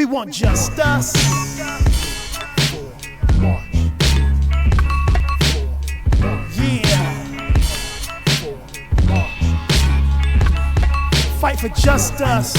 We want just us. Yeah. Fight for just us.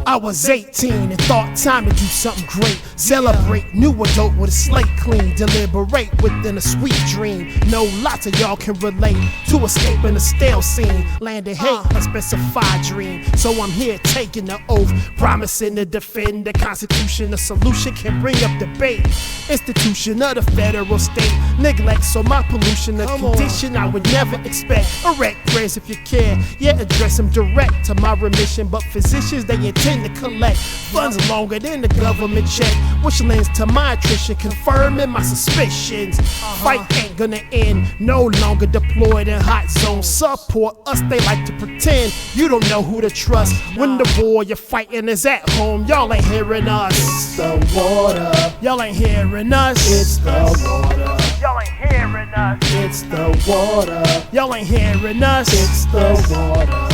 I was 18 and thought time to do something great. Celebrate, new adult with a slate clean. Deliberate within a sweet dream. Know lots of y'all can relate to escaping a stale scene. Land of hate, a specified dream. So I'm here taking the oath, promising to defend the Constitution. A solution can bring up debate. Institution of the federal state neglect, so my pollution a condition I would never expect. Erect prayers if you care, yeah, address them direct to my remission. But physicians, they intend to collect funds longer than the government check, which lends to my attrition, confirming my suspicions. Fight ain't gonna end, no longer deployed in hot zones. Support us, they like to pretend you don't know who to trust. When the war you're fighting is at home, y'all ain't hearing us. It's the water. Y'all ain't hearing us. It's the water. Y'all ain't hearing us. It's the water. Y'all ain't hearing us. It's the water.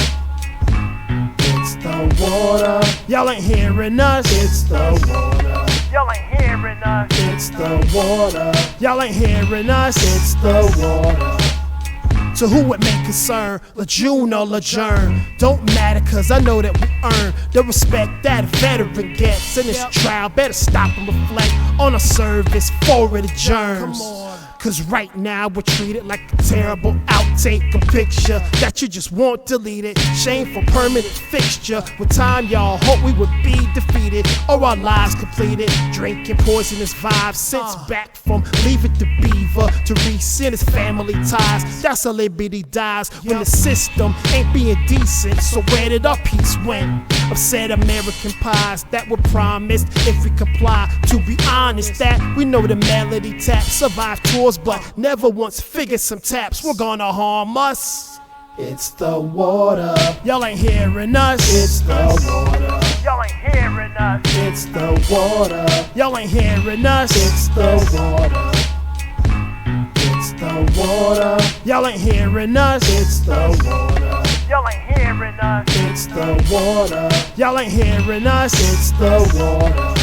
It's the water. Y'all ain't hearing us. It's the water. Y'all ain't hearing us. It's the water. Y'all ain't hearing us. It's the water. To who it may concern, Lejeune or Lejeune, don't matter, cause I know that we earn the respect that a veteran gets. In this trial, better stop and reflect on a service for it adjourns. Cause right now we're treated like a terrible outtake, a picture that you just want deleted. Shameful permanent fixture. With time y'all hope we would be defeated or our lives completed. Drinking poisonous vibes, since back from Leave It to Beaver to rescind his family ties. That's how liberty dies when the system ain't being decent. So where did our peace went? Upset American pies that were promised if we comply. To be honest, that we know the melody tap survive tours, but never once figured some taps were gonna harm us. It's the water. Y'all ain't hearing us. It's the water. Y'all ain't hearing us. It's the water. Y'all ain't hearing us. It's the water. It's the water. Y'all ain't hearing us. It's the water. Y'all ain't hearing us. It's the water. Y'all ain't hearing us. It's the water.